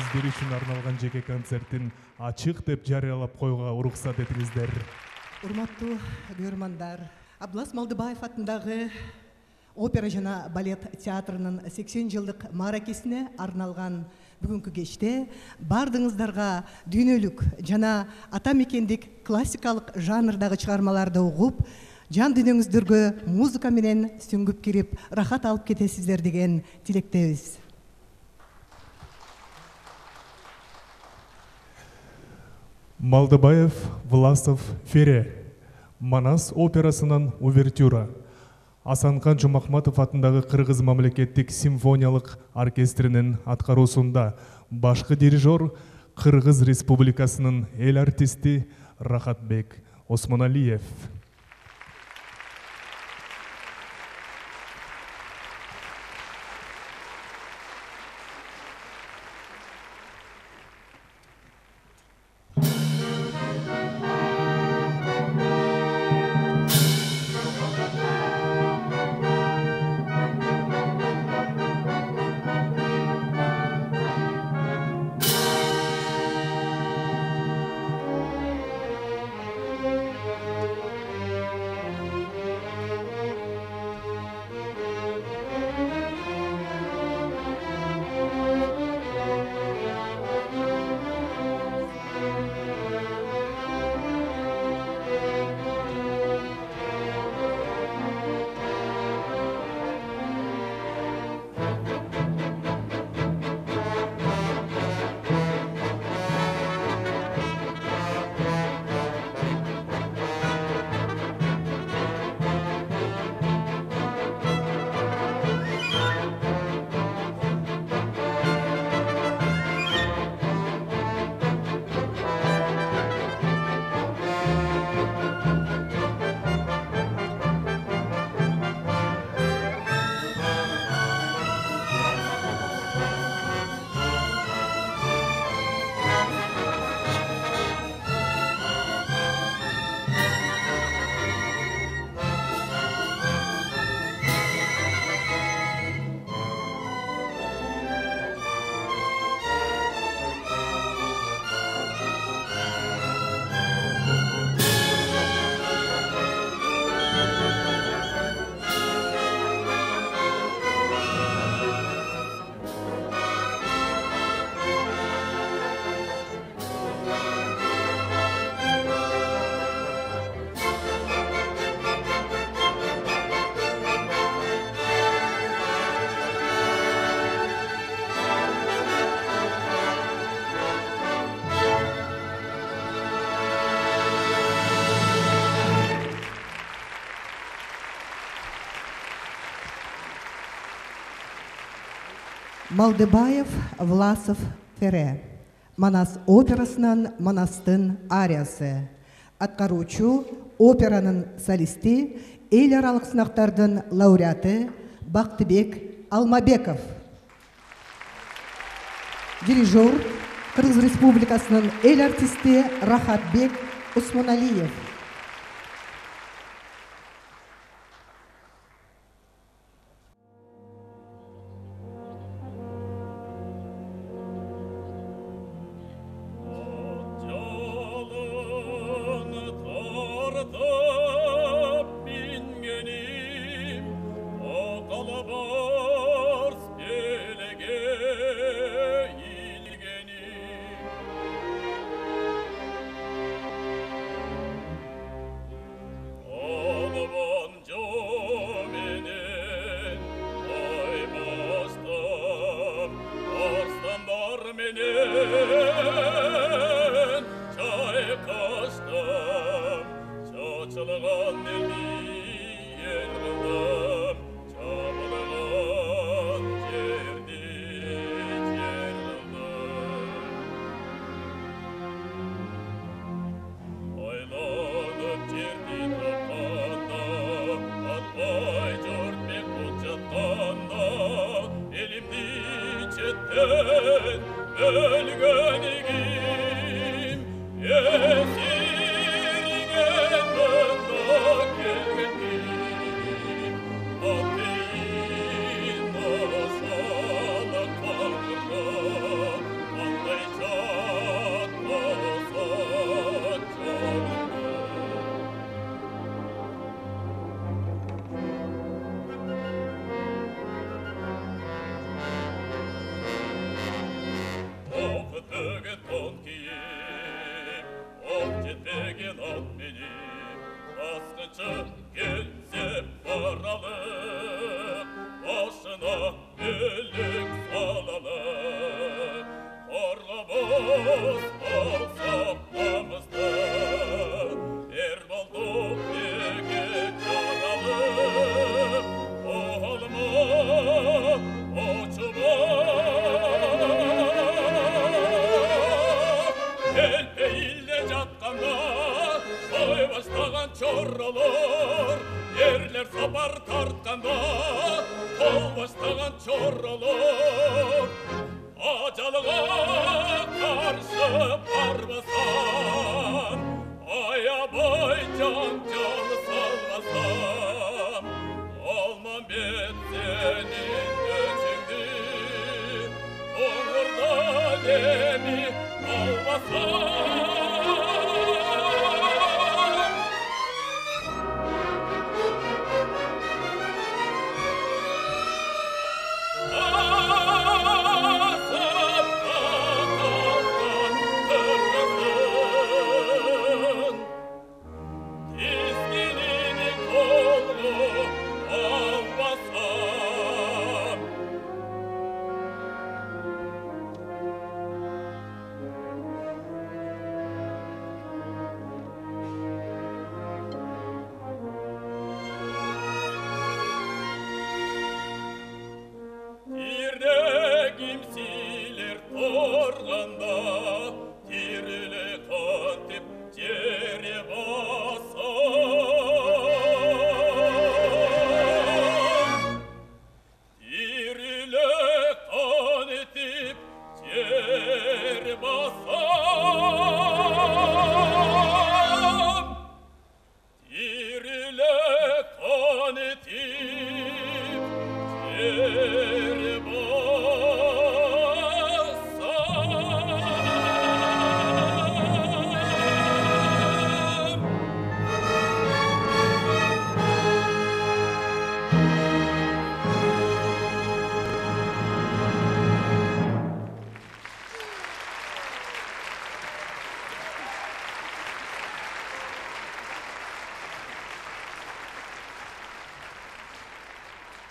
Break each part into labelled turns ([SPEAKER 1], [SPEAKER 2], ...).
[SPEAKER 1] сиздер үчүн арналган жеке концертин ачык деп жарыялап коюуга уруксат этиңиздер.
[SPEAKER 2] Урматтуу көрөрмандар, Абдулас Малдыбаев атындагы опера жана балет театрынын 80 жылдык мааракесине арналган бүгүнкү кечте бардыңыздарга дүйнөлүк жана ата мекендик классикалык жанрдагы чыгармаларды угуп, жан дүйнөңүздөргө музыка менен сүңгүп кирип, рахат алып кетесиздер деген тилектебиз.
[SPEAKER 1] Малдыбаев, Власов, Фере. Манас операсынан увертюра. Асанкан Жумахматов атындагы Кыргыз мамлекеттик симфониялык оркестринин аткаруусунда башкы дирижер Кыргыз Республикасынын эл артисти Рахатбек Осмоналиев.
[SPEAKER 2] Малдыбаев, Власов, Фере. Манас операсынан Манастын ариясы. Аткаруучу операнын солисти, эл аралык сынактардын лауреаты Бактыбек Алмабеков. Дирижер Кыргыз Республикасынын эл артисти Рахатбек Осмоналиев.
[SPEAKER 3] Esirgen bunda Karşı gelse paralı, başına iyilik salalı. Parlamaz alsam namızda, Erbal'da peki çaralı. Olma, açma, el peyle catkanda, Oy başlagan çorralar, yerler sapar tartkanda, kol başlagan çorralar. Acalığa karşı barbasan, ayabay can salmasam, olmam ben senin göçündü, oğurda demi almasam.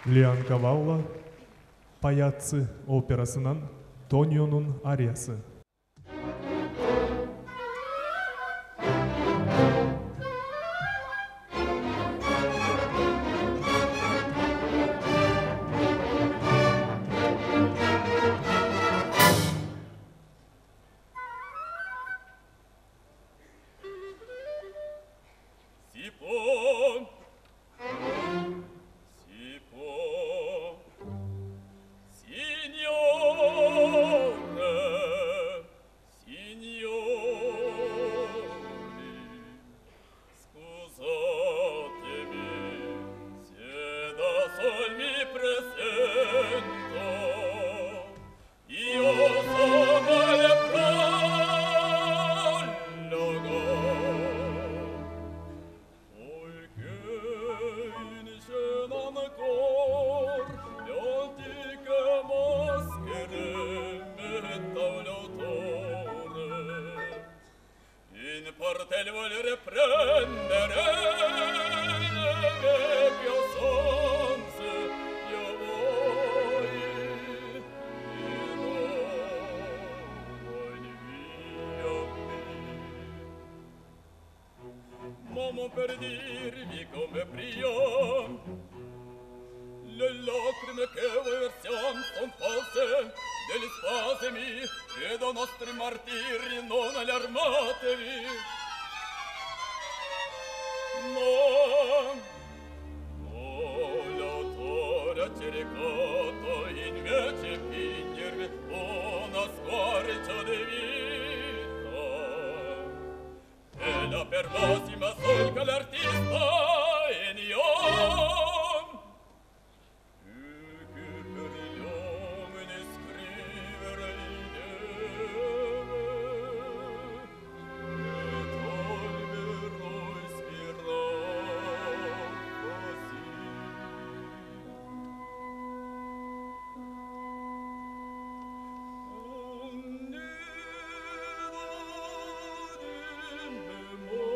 [SPEAKER 1] Леонкавалла Паяцци операсынан Тонионун ариясы.
[SPEAKER 3] Per dirvi come prio, le lacrime che voi versiamo son false, degli spasimi e da nostri martiri non allarmatevi. No, l'autore ha cercato invece fingervi una squarcia di vita. E la pervasima solca l'artista in ion, e che per gli uomini scrivere deve, e toglierò ispirar così. Un nido di memorie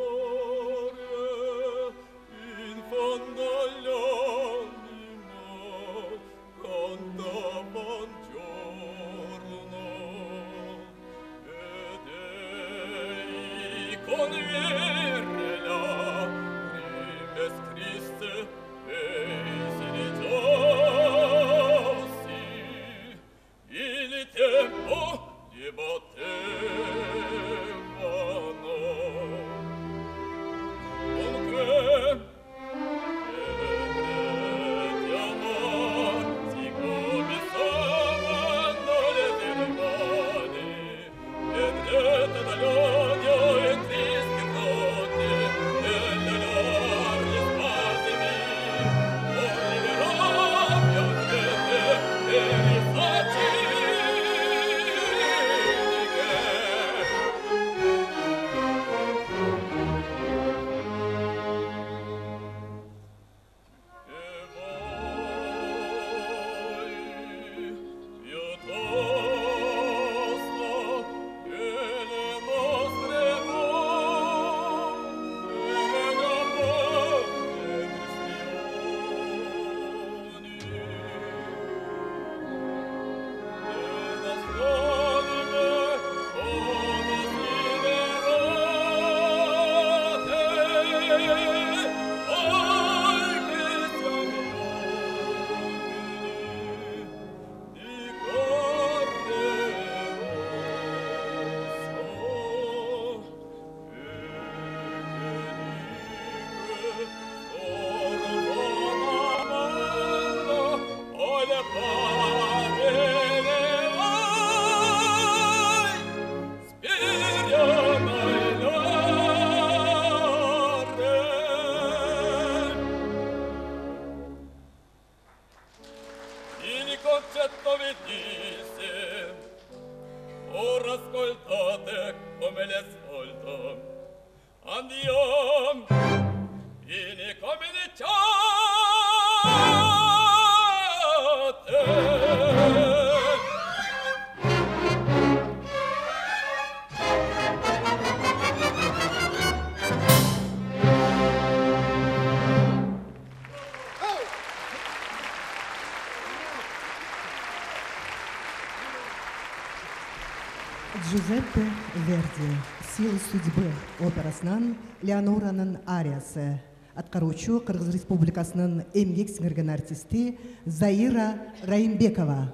[SPEAKER 2] Джузеппе Верди «Силы судьбы» операсынан Леонораның ариясы. Атқарушы Қырғыз Республикасының эмгек сіңірген артисті Заира Райымбекова.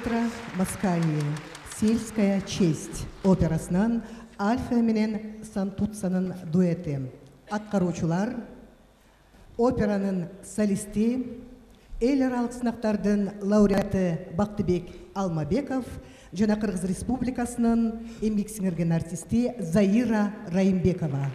[SPEAKER 2] Петра Маскальни «Сельская честь» операсынан Альфа менен Сантуццанын дуэти. Аткаруучулар, операнын солисти, эл аралык сынактардын лауреаты Бактыбек Алмабеков жана Кыргыз Республикасынын эмгек сиңирген артисти Заира Райымбекова.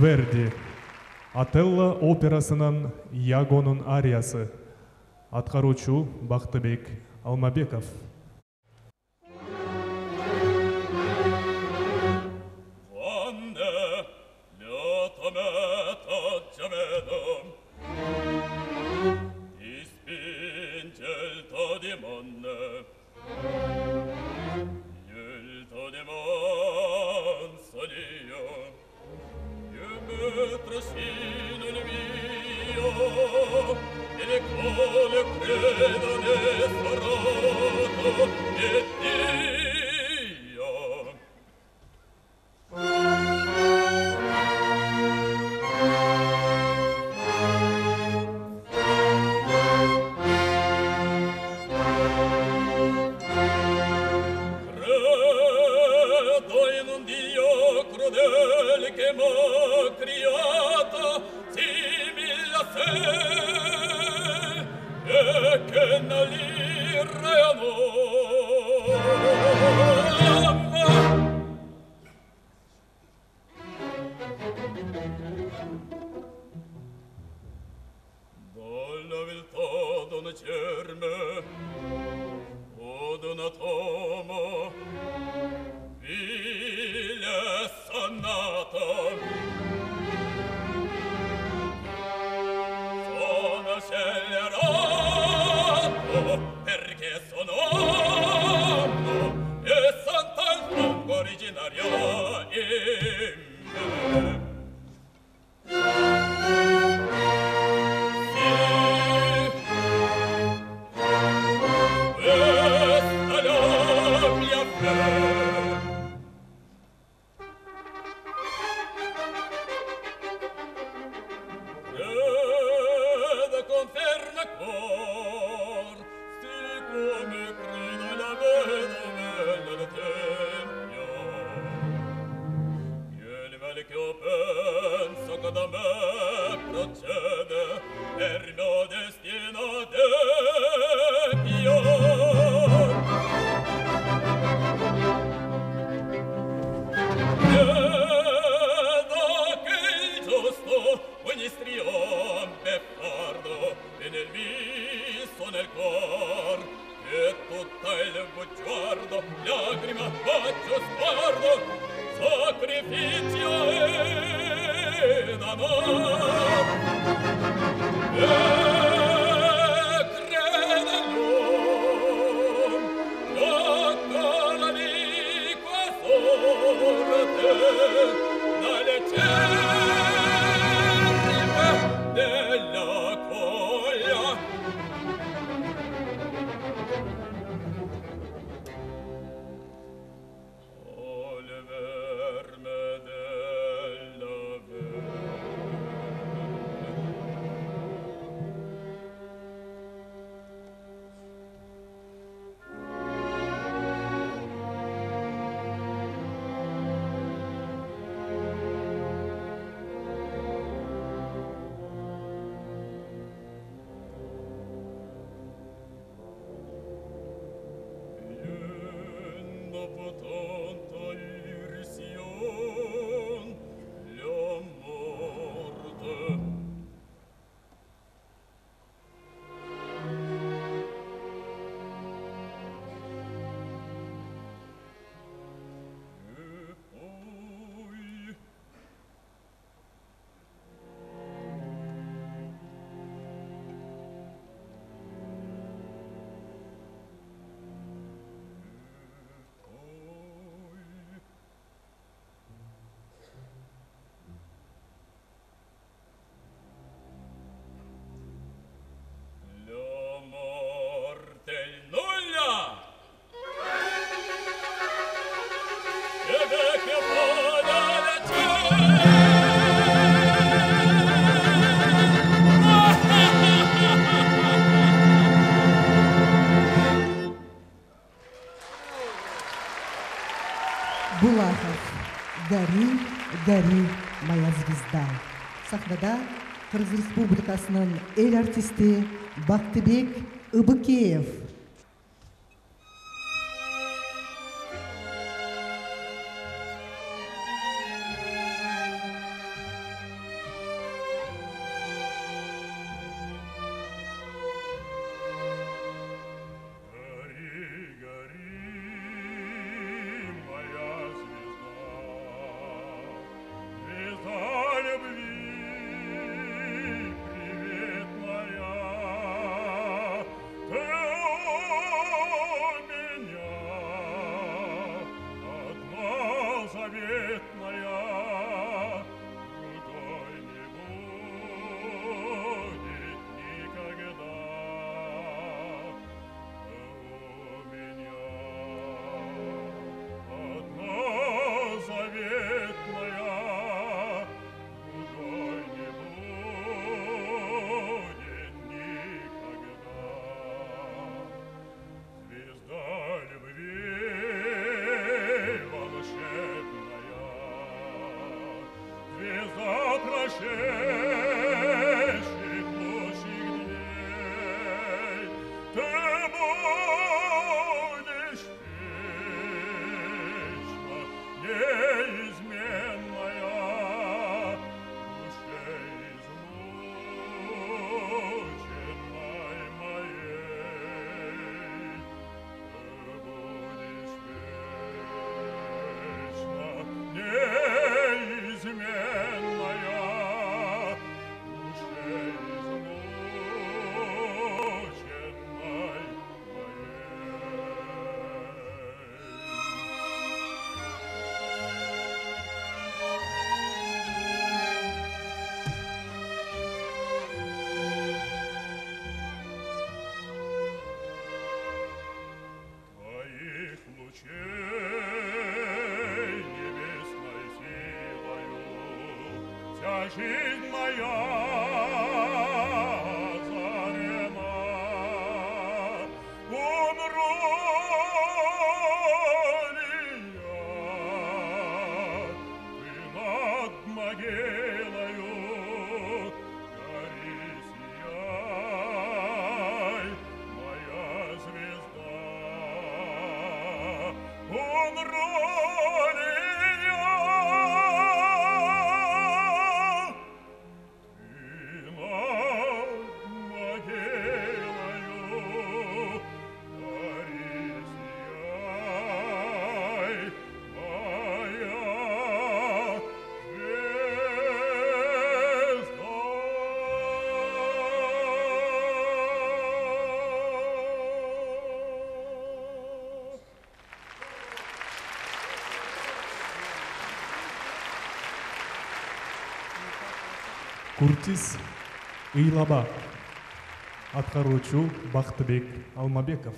[SPEAKER 1] Верди. Отелло операсынан Ягонун ариясы. Аткаруучу Бактыбек Алмабеков.
[SPEAKER 2] Булахов. Гори, гори, моя звезда. Сахнада Кыргыз Республикасынын эл артисти Бактыбек Ыбыкеев.
[SPEAKER 4] жизнь моя зарема. Умру ли я, ты над могилою гори сияй, моя звезда. Умру ли я, ты над могилою гори сияй, моя звезда.
[SPEAKER 1] Куртис Ыйлаба, аткаруучу Бактыбек Алмабеков.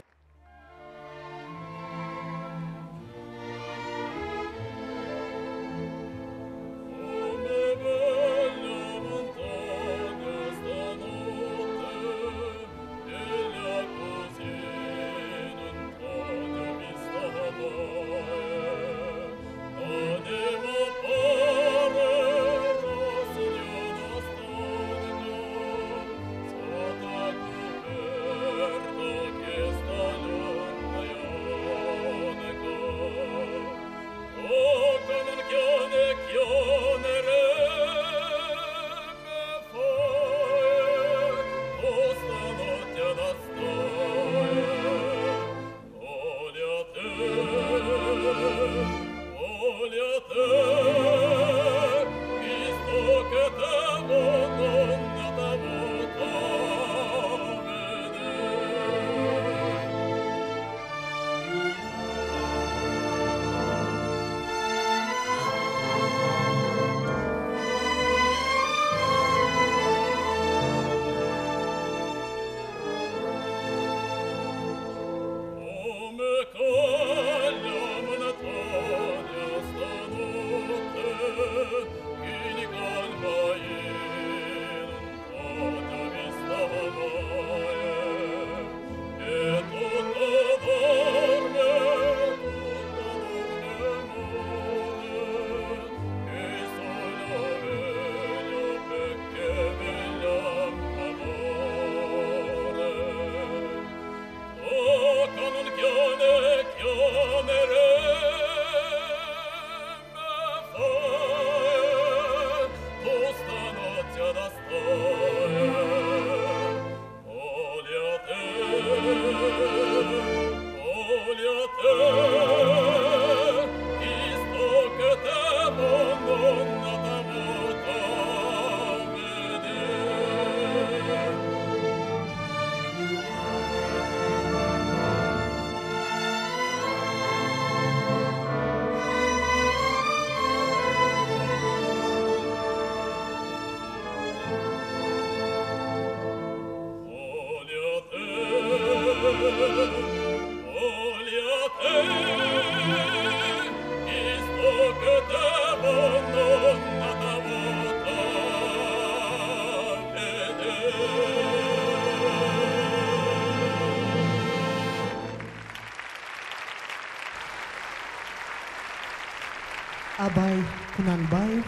[SPEAKER 2] Абай Кунанбаев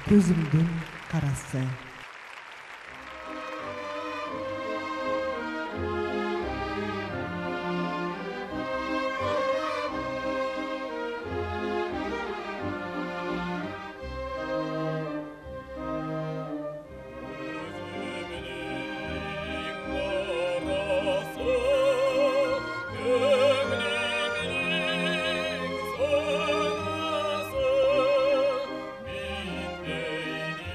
[SPEAKER 2] «Көзімдің қарасы».
[SPEAKER 3] Bitmeydi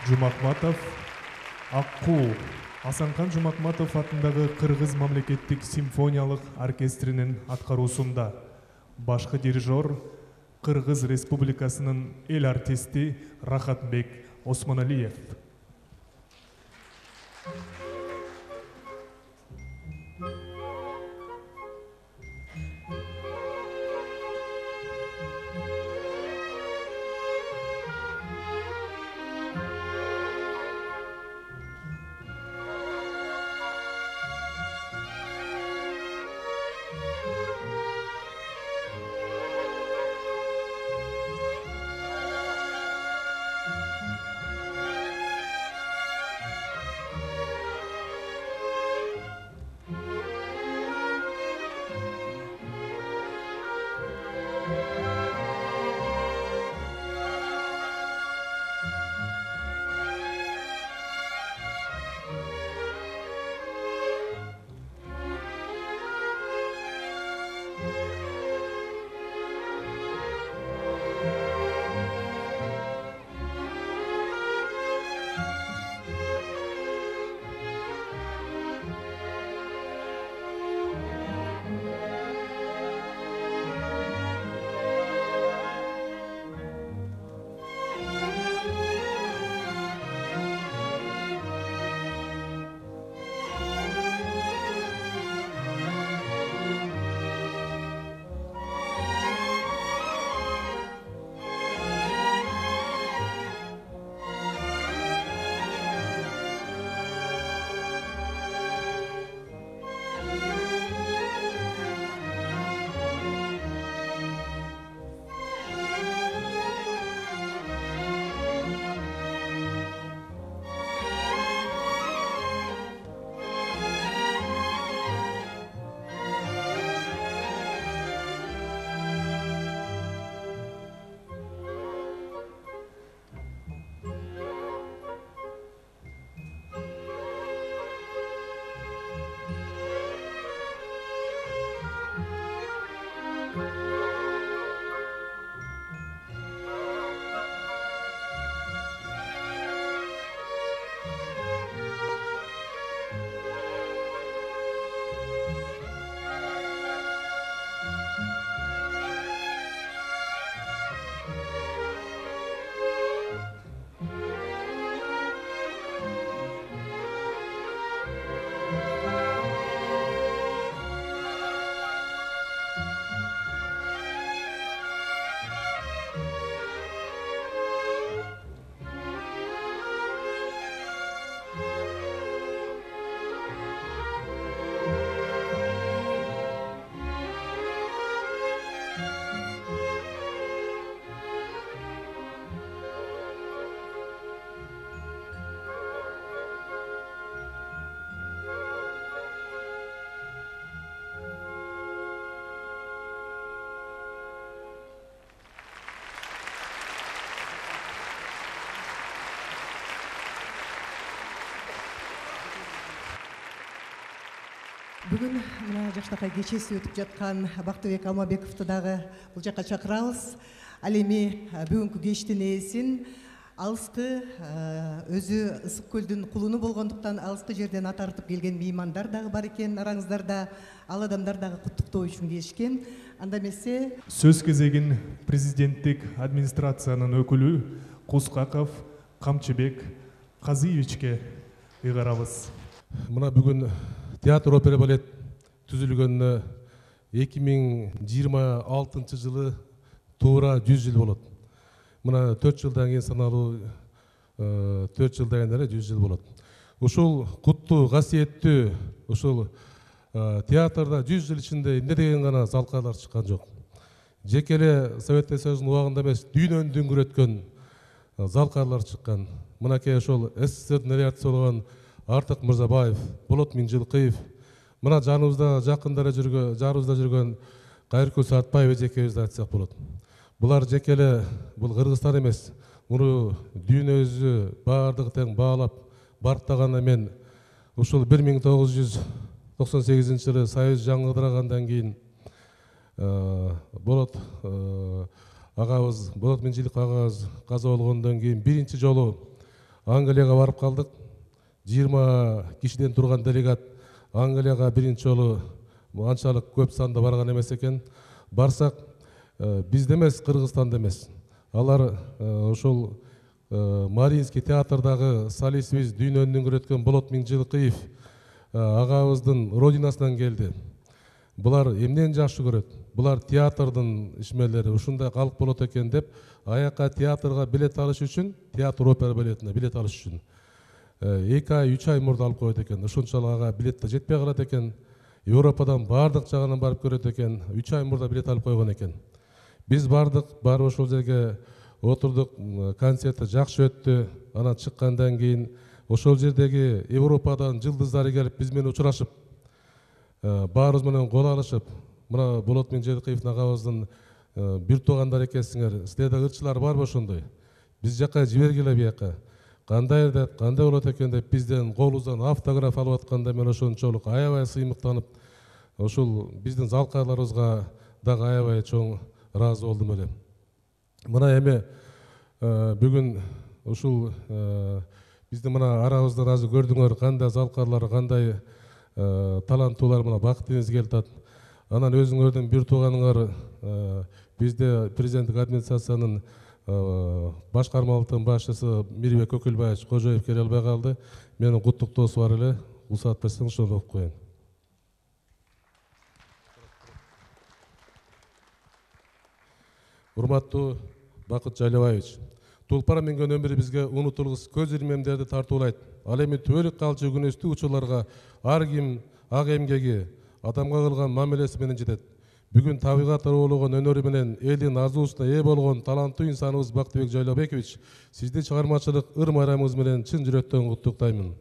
[SPEAKER 1] Жумакматов, Акку, Асанкан Жумакматов атындағы Кыргыз мамлекеттик симфониялык оркестринин аткаруусунда. Башкы дирижер Кыргыз Республикасынын эл артисти Рахатбек Осмоналиев.
[SPEAKER 2] Бүгін мына жаштақай кечесі өтіп жатқан Бақтыбек Алмабековты дағы бұл жаққа шақырабыз. Ал эми бүгінгі кештин ээсин алыскы өзү ысык көлдүн кулуну болгондуктан алыскы жерден атартып келген меймандар дагы бар экен араңыздарда, ал адамдар дагы куттуктоо үчүн келишкен. Анда эмесе
[SPEAKER 1] сөз кезегин президенттик администрациянын өкүлү Кускаков Камчыбек Казиевичке ыйгарабыз.
[SPEAKER 5] Мына бүгүн театр опера балет түзүлгөнүнө 2026 жылы туура 100 жыл болот. Мына 4 жылдан кийин саналуу 4 жылдан кийин эле 100 жыл болот. Ушул куттуу, касиеттүү ушул театрда 100 жыл ичинде эмне деген гана залкалар чыккан жок. Жеке эле Советтер Союзунун убагында эмес, дүйнөнү дүңгүрөткөн залкалар чыккан. Мынакей ошол СССРдин редакциясы болгон Артык Мырзабаев, Болот Миңжилкыев, мына жаныбызда жакында жүргөн Кайыркүл Саатбаев эжекебизди айтсак болот. Булар жеке эле бул Кыргызстан эмес, муну дүйнөбүздү баардыгы тең баалап барктаган мен ушул 1998 жылы Союз жаңгырагандан кийин Болот агабыз, Болот Миңжилкыев агабыз каза болгондон кийин биринчи жолу Англияга барып калдык. 20 кишиден турган делегат Англияга биринчи жолу анчалык көп санда барган эмес экен. Барсак бизде эмес, Кыргызстанда эмес. Алар ошол Мариинский театрдагы солистибиз дүйнөнү көрөткөн Болот Миңжилкыев агабыздын родинасынан келди. Булар эмнени жакшы көрөт? Булар театрдын ишмерлери, ушундай калк болот экен деп, аяка театрга билет алыш үчүн, театр опера балетине билет алыш үчүн 2 ай, 3 ай мурда алып коет экен. Ошончолук ага билет да жетпей калат экен. Европадан бардык жагынан барып көрөт экен. 3 ай мурда билет алып койгон экен. Биз бардык, барып ошол жерге отурдук, концерти жакшы өттү. Анан чыккандан кийин ошол жердеги Европадан жылдыздары келип биз менен учурашып, баарыбыз менен кол алышып, мына Болот Миңжилкыев агабыздын бир туугандар экенсиңер, силерде ырчылар барбы ошондой? Биз жака жибергиле бияка. Кандай болот экен деп бизден колубуздан автограф алып атканда мен ошончолук аябай сыймыктанып, ошол биздин залкарларыбызга дагы аябай чоң ыраазы болдум эле. Мына эми бүгүн ушул биздин мына арабыздан азыр көрдүңөр, кандай залкарлар, кандай таланттуулар, мына бактыңыз келип атат. Анан өзүңөрдүн бир тууганыңар бизде президенттик администрациянын башкармалыктын башчысы Мирбек Көкүлбаевич Кожоев келе албай калды. Менин куттуктоосу бар эле. Уруксат берсең ошону окуп коеюн. Урматтуу Бакыт Жайлабаевич, тулпар менген өмүрү бизге унутулгус көз ирмемдерди тартуулайт. Ал эми түбөлүк калчу күнөстүү учурларга ар ким ак эмгеги, адамга кылган мамилеси менен жетет. Бүгүн табигат оруулаган өнөрү менен элдин арзуусуна ээ болгон таланттуу инсаныбыз Бактыбек Жайлабекович, сизди чыгармачылык ыр-майрамыңыз менен чын жүрөктөн куттуктаймын.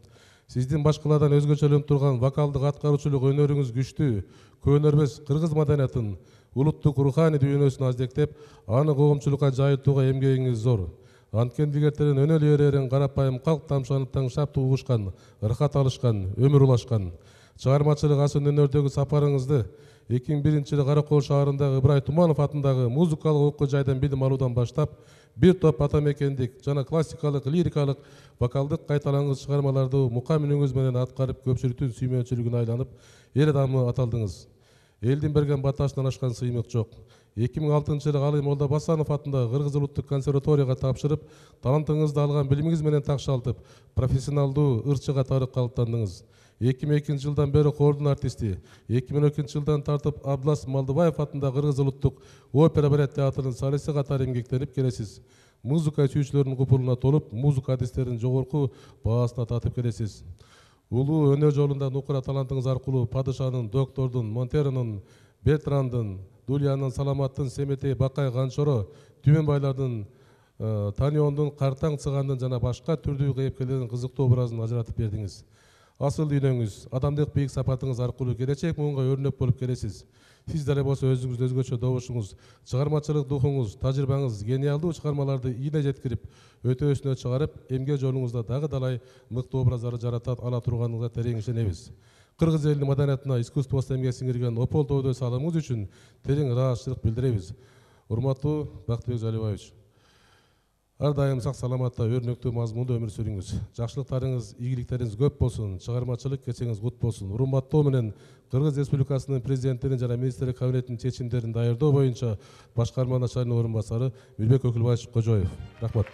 [SPEAKER 5] Сиздин башкалардан өзгөчөлөнүп турган вокалдык аткаруучулук өнөрүңүз күчтүү, көөнөрбөс кыргыз маданиятын, улуттук руханий дүйнөсүн аздектеп, аны коомчулукка жайылтууга эмгегиңиз зор. Анткен дигертерин өнөлү эрерин карапайым калк тамшанып таңшап угушкан, ыркат алышкан, өмүр улашкан. Чыгармачылык асын өнөрдөгү сапарыңызды 2001-жылы Каракол шаарындагы Ыбырай Туманов атындагы музыкалык окуу жайдан билим алуудан баштап, бир топ атамекендик жана классикалык, лирикалык, вокалдык кайталангыч чыгармаларды мукам үнүңүз менен аткарып көпчүлүктүн сүймөнчүлүгүнө айланып, эл адамы аталдыңыз. Элдин берген баташынан ашкан сыймык жок. 2006-жылы Алый Молда Басанов атындагы Кыргыз улуттук консерваторияга тапшырып, талантыңызды алган билимиңиз менен такшалтып, профессионалдуу ырчыга тарык калыптандыңыз. 2002-жылдан бери хордун артисти, 2012-жылдан тартып Абдылас Малдыбаев атындагы Кыргыз улуттук опера балет театрынын солисти катары эмгектенип келесиз. Музыка сүйүүчүлөрдүн купулуна толуп, музыка адистеринин жогорку баасына татып келесиз. Улуу өнөр жолунда нукура талантыңыз аркылуу Падышанын, Доктордун, Монтеронун, Бертрандын, Дулянын, Саламаттын, Семетей, Бакай, Ганчоро, Түмөнбайлардын, Таниондун, Картаң Цыгандын жана башка түрдүү кейипкерлердин кызыктуу образын ажыратып бердиңиз. Асыл дүйнөңүз, адамдык бийик сапатыңыз аркылуу келечек муунга өрнөк болуп келесиз. Сиз деле болсо өзүңүздүн өзгөчө добушуңуз, чыгармачылык духуңуз, тажрыйбаңыз гениалдуу чыгармаларды ийне жеткирип, өтөөсүнө чыгарып, эмгек жолуңузда дагы далай мыкты образдарды жарата ала турганыңызга терең ишенебиз. Кыргыз элинин маданиятына, искусствосуна эмгек сиңирген опол тоодой салымыңыз үчүн терең ыраазычылык билдиребиз. Урматтуу Бактыбек Жайлабаевич, ар дайым сак саламатта өрнөктүү мазмундуу өмүр сүрүңүз. Жакшылыктарыңыз, ийгиликтериңиз көп болсун, чыгармачылык кечеңиз кут болсун. Урматтоо менен Кыргыз Республикасынын президентинин жана министрлик кабинетинин чечимдерин даярдоо боюнча башкарма начальнын орун басары Мирбек Көкүлбаевич Кожоев. Рахмат.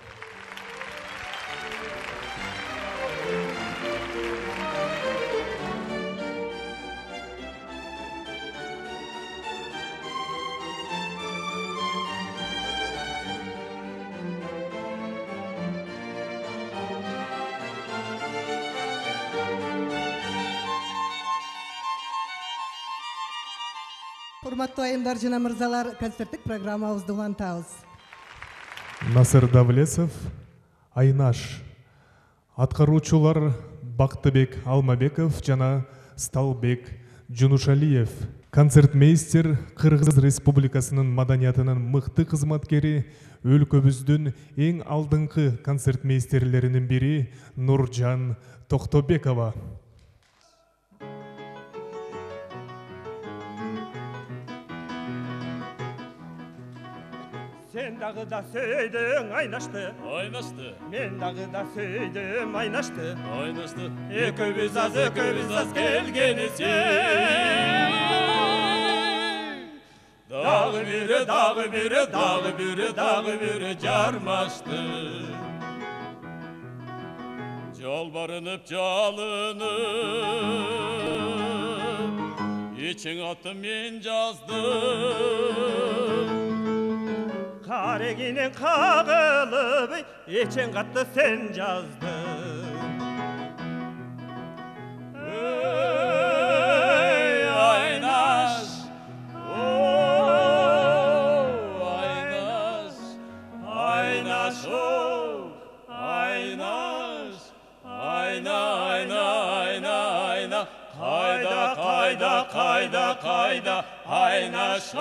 [SPEAKER 2] Урматтуу айымдар жана мырзалар, концерттик программабызды улантабыз.
[SPEAKER 1] Насыр Давлесов, Айнаш. Аткаруучулар Бактыбек Алмабеков жана Сталбек Жунушалиев. Концертмейстер Кыргыз Республикасынын маданиятынын мыкты кызматкери, өлкөбүздүн эң алдыңкы концертмейстерлеринин бири Нуржан Токтобекова.
[SPEAKER 6] Sen dağı da söydün aynaştı.
[SPEAKER 3] Aynaştı.
[SPEAKER 6] Men dağı da söydüm aynaştı.
[SPEAKER 3] Aynaştı.
[SPEAKER 6] Ökübüz az
[SPEAKER 3] gelgenisi.
[SPEAKER 6] Dağı biri, dağı biri, dağı biri, dağı biri carmaştı.
[SPEAKER 3] Yalvarınıp çalınıp için attım men yazdım.
[SPEAKER 6] Kareginin kağılıp için kattı sen yazdın.
[SPEAKER 3] Ey aynaş, aynaş, aynaş, aynaş, ayna, ayna, ayna, ayna, kayda, kayda, kayda, kayda, aynaş,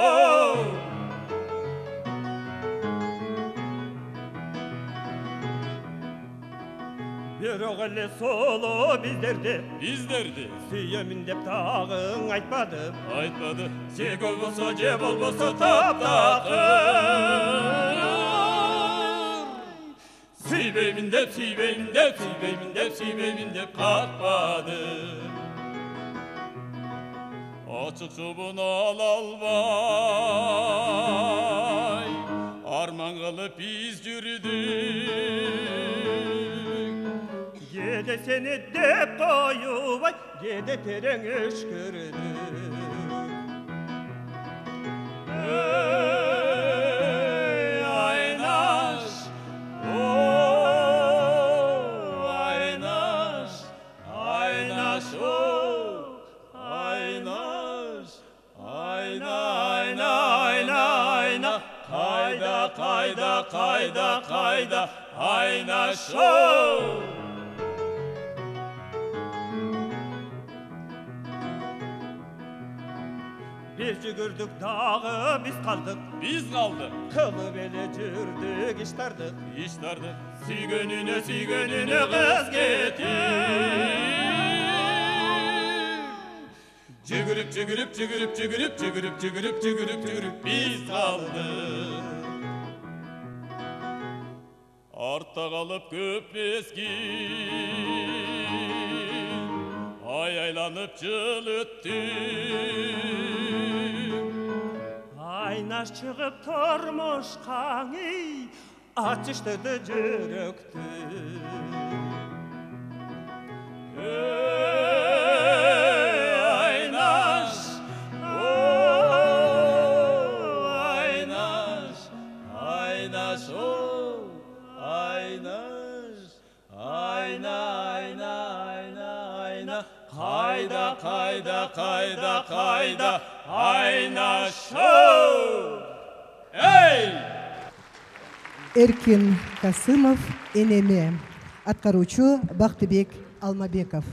[SPEAKER 6] Bir oğlu solu bizlerdi.
[SPEAKER 3] bizlerdi.
[SPEAKER 6] Süyemin dep tağın aytmadı.
[SPEAKER 3] Aytmadı. Cek olmasa cep olmasa tap takır. Siveymin dep, siveymin dep, siveymin dep, siveymin dep kalkmadı. Açık çobun alalbay, arman kılıp biz yürüdük.
[SPEAKER 6] Gede seni dep koyuvay, gede teren öşkürdü.
[SPEAKER 3] Ey aynaş, aynaş, aynaş, aynaş, ayna, ayna, ayna, ayna, kayda, kayda, kayda, kayda, aynaş,
[SPEAKER 6] Biz yürüdük dağı biz kaldık.
[SPEAKER 3] biz kaldık.
[SPEAKER 6] Kılı bele cürdük iştardık.
[SPEAKER 3] İşlerdi. Sigönüne, sigönüne kız getir. Cıgırıp, cıgırıp, cıgırıp, cıgırıp, cıgırıp, cıgırıp, cıgırıp, cıgırıp biz kaldık. Artta kalıp köpeskin, ayaylanıp cılıttık.
[SPEAKER 6] Aynaş çıkıp tormuş kanı, açıştırdı cürüktü.
[SPEAKER 3] Ey aynaş, aynaş, aynaş, aynaş, ayna, ayna, ayna, ayna, kayda, kayda, kayda, kayda, aynaş. Ey!
[SPEAKER 2] Эркин Касымов, Энеме. Аткаруучу Бактыбек Алмабеков.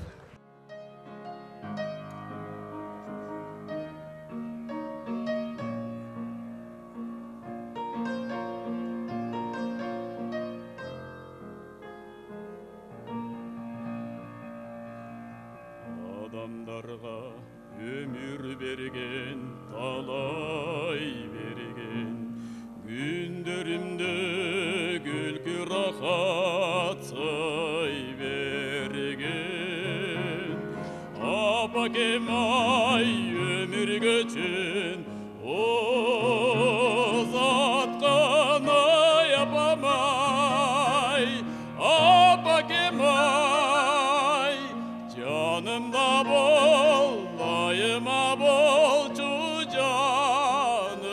[SPEAKER 3] Adamlarga ömür bergen, talay bergen, günlerimde gülkü rahat say bergen. Apakemay ömür göçün, o zat kana yapamay. Apakemay canımda bol, dayıma bolcu canımda.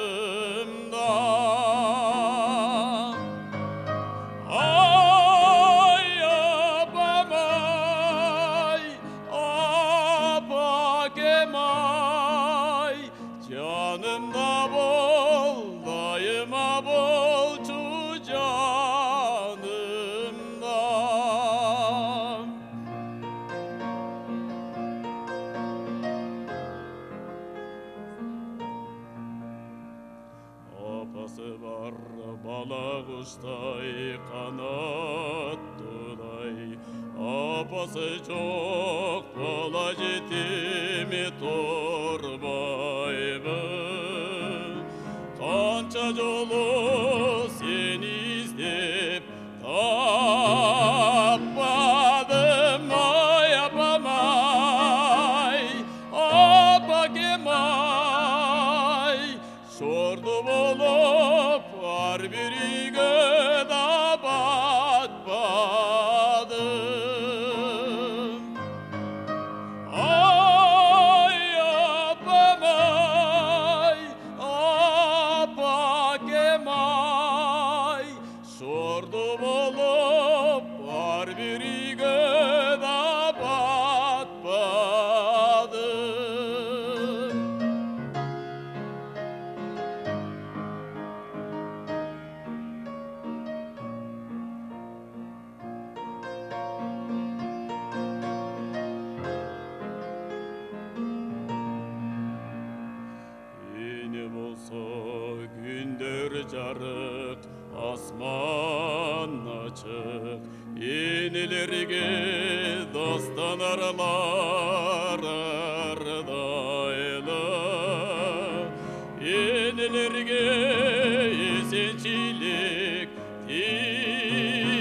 [SPEAKER 3] Ay yapamay, apakemay, canımda bol, dayıma bolcu canımda. Apası var bala kuştay, kanattıday. Apası çok bala jetimi torbaydı. Kança jolu bir үйге да батпадым. Ай, апам-ай, апакем-ай, шорды болып бар bir үйге да батпадым. Ene bolsa gündür жарык, asman açık, enelerge dastanarlar ardaylı, enelerge esençilik dileyli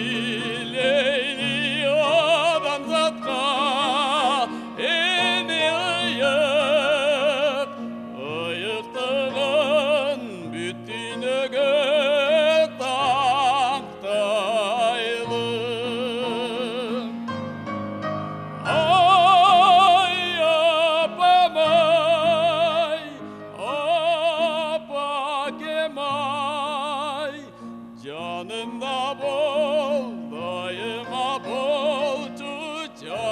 [SPEAKER 3] adamzatqa, ene ayık, ayıktığın bütünüge taktaylı. Ay, apam-ay, apakem-ay, canımda bol, daima bolcu canımdan.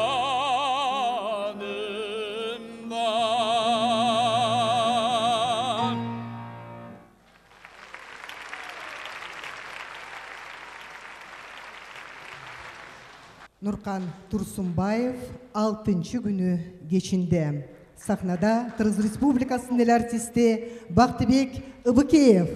[SPEAKER 2] Нуркан Турсунбаев 6-ncı günü geçinde. Sahnada Kırgız Respublikası'nın el artisti Baktibek Ыбыкеев.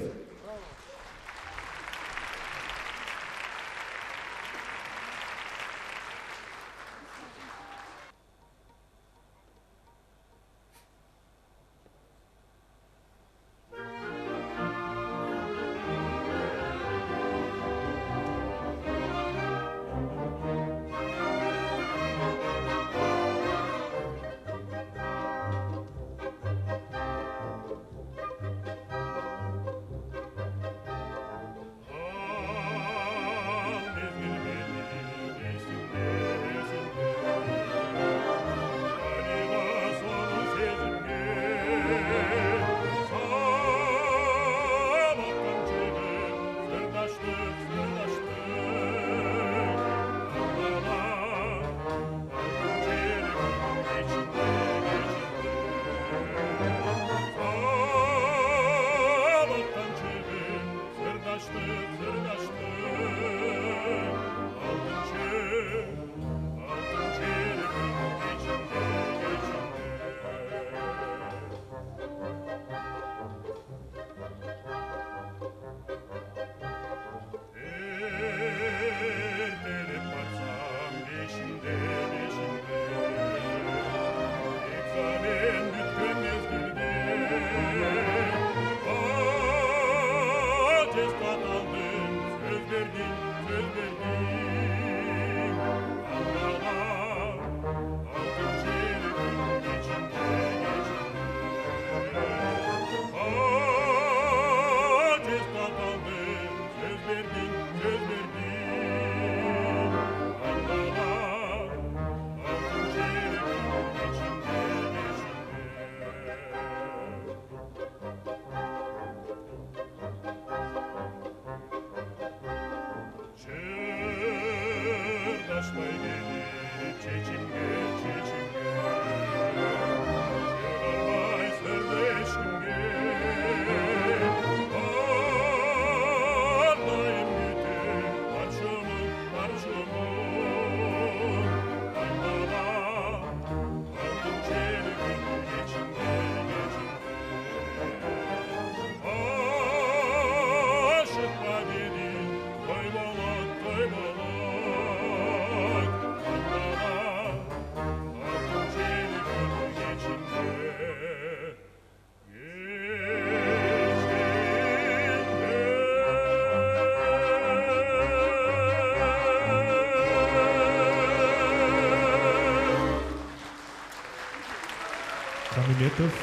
[SPEAKER 1] Камиметов,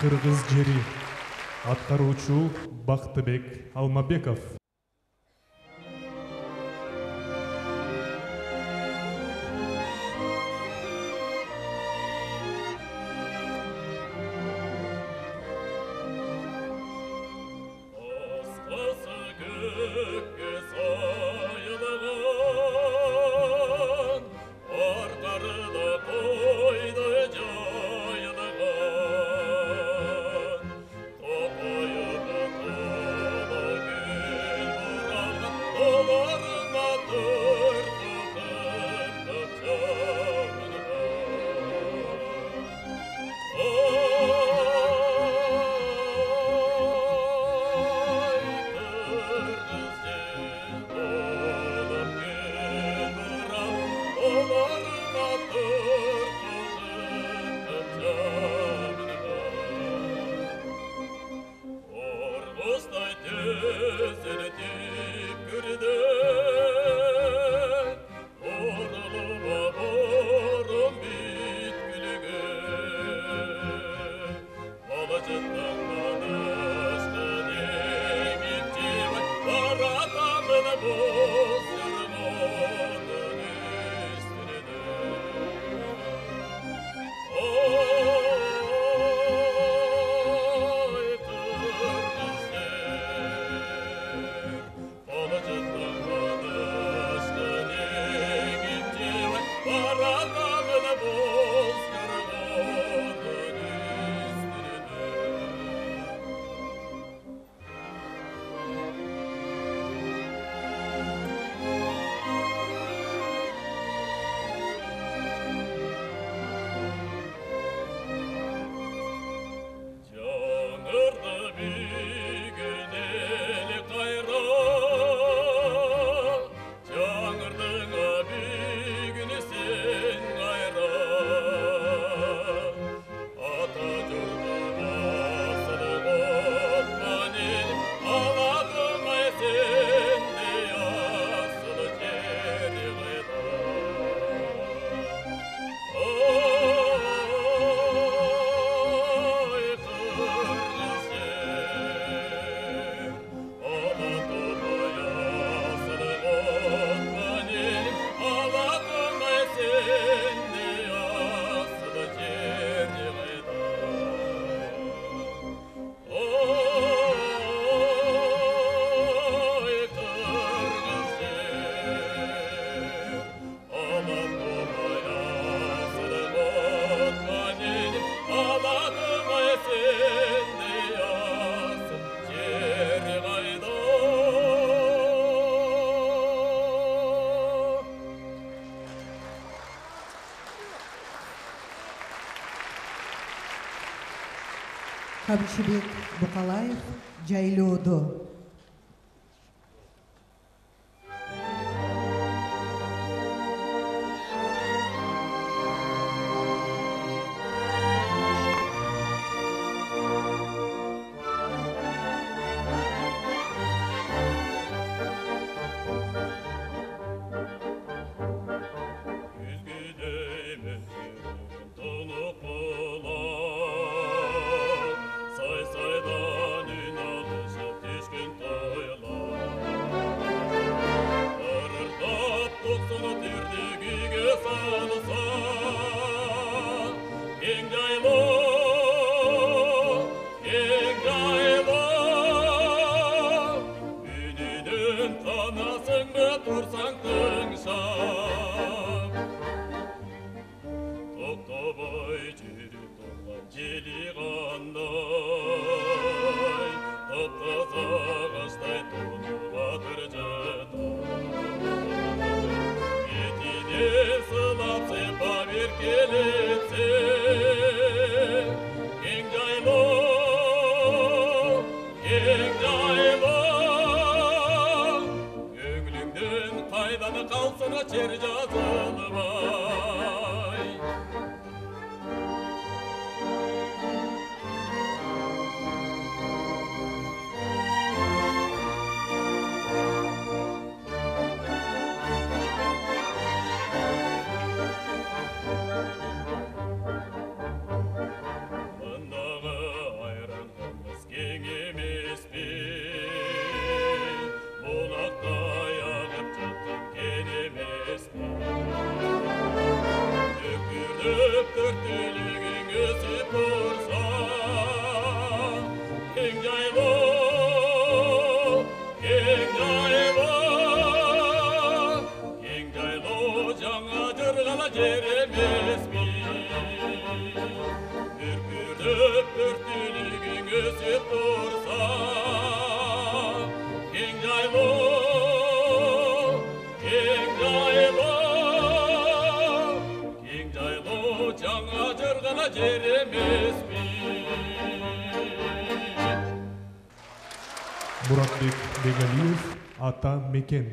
[SPEAKER 1] Кыргыз жери. Аткаруучу Бактыбек Алмабеков.
[SPEAKER 2] Кабишбек Букалаев жайлоодо.
[SPEAKER 3] King кең жайлы, кең жайлы, кең жайлы жаңа жырғала жер емеспи. Үркүрдеп төртүлүгүң өсүп турса, кең жайлы, кең жайлы, кең жайлы жаңа жырғала жер емеспи.
[SPEAKER 1] Muratbek Begaliyev, Ата Мекен.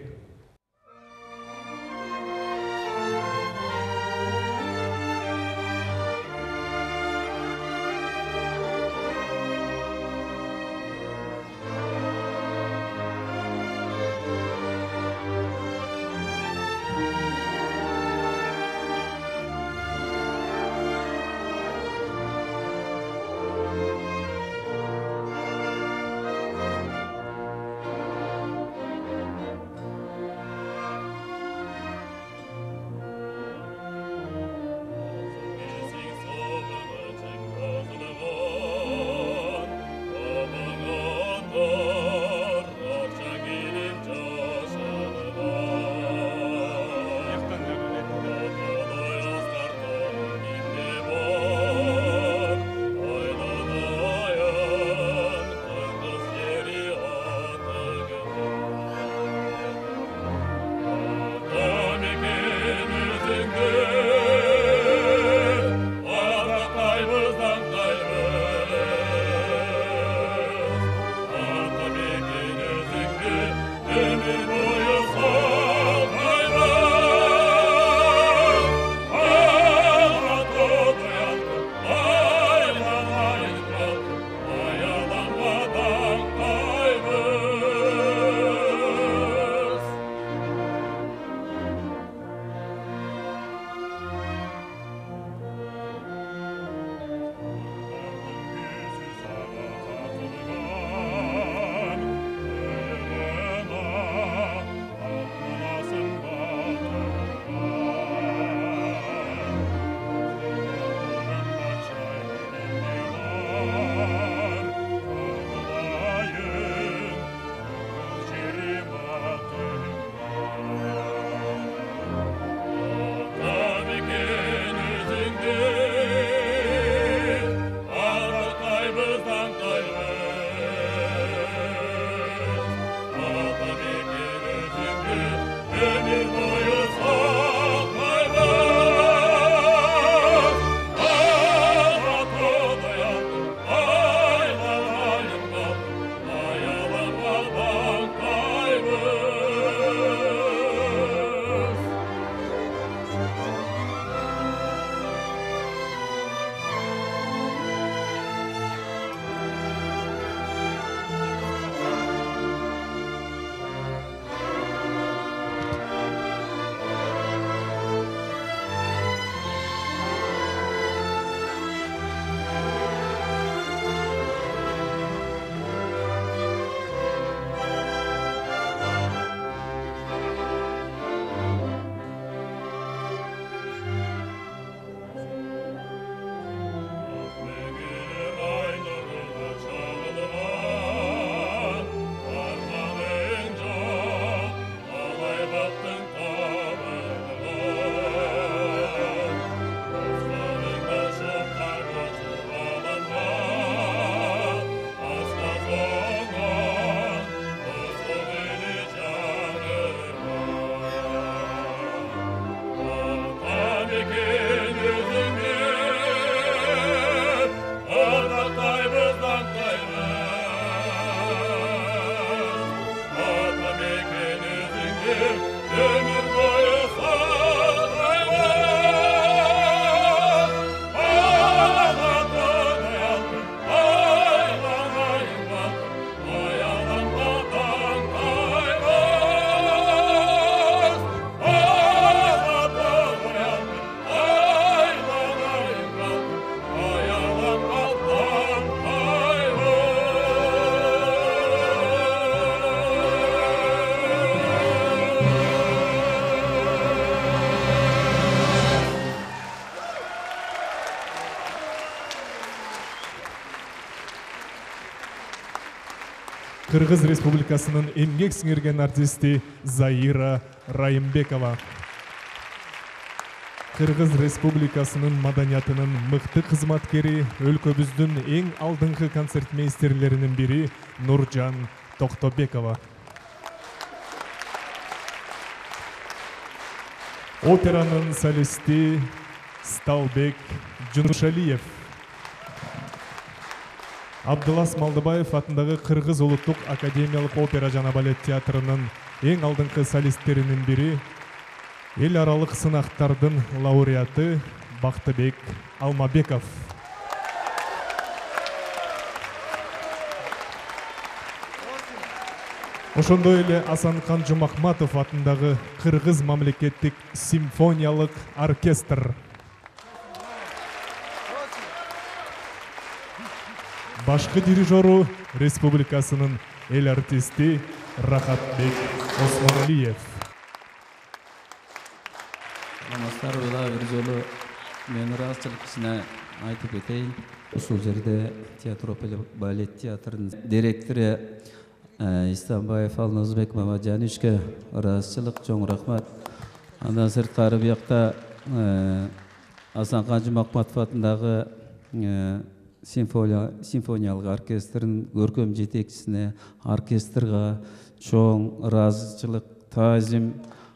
[SPEAKER 1] Кыргыз Республикасынын эмгек сиңирген артисти Заира Райымбекова. Кыргыз Республикасынын маданиятынын мыкты кызматкери, өлкөбүздүн эң алдыңкы концертмейстерлеринин бири Нуржан Токтобекова. Операнын солисти Сталбек Жунушалиев. Абдылас Малдыбаев атындагы Кыргыз улуттук академиялык опера жана балет театрынын эң алдыңкы солисттеринин бири, эл аралык сынактардын лауреаты Бактыбек Алмабеков. Ошондой эле Асанкан Жумахматов атындагы Кыргыз мамлекеттик симфониялык оркестр. Башкы дирижеру республикасынын эл артисти Рахатбек Осмоналиев.
[SPEAKER 7] Намастар ула бир жолу мен ыраазычылык ишине айтып кетейин. Ушул жерде театр опера балет театрынын директору Истамбаев Алназбек Мамаджановичке ыраазычылык, чоң рахмат. Андан сырткары биякта Асанкан Жумахматов атындагы симфониялык оркестрдин көркөм жетекчисине, оркестрга чоң ыраазычылык, таазим.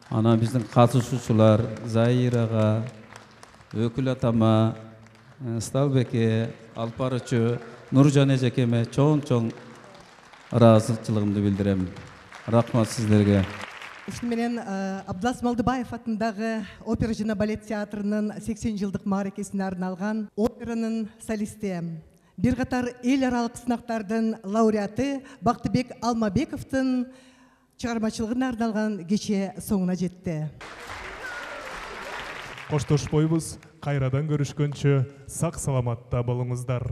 [SPEAKER 7] Анан биздин катышуучулар Заирага, Өкүл атама, Сталбекке, Алпарычы, Нуржан эжекеме чоң ыраазычылыгымды билдирем. Рахмат сиздерге.
[SPEAKER 2] Ушуну менен Абдылас Малдыбаев атындагы опера жана балет театрынын 80 жылдык мааракесине арналган операнын солисти, бир катар эл аралык сынактардын лауреаты Бактыбек Алмабековдун чыгармачылыгына арналган кече соңуна жетти.
[SPEAKER 1] Коштошпойбуз, кайрадан көрүшкөнчө сак саламатта болуңуздар.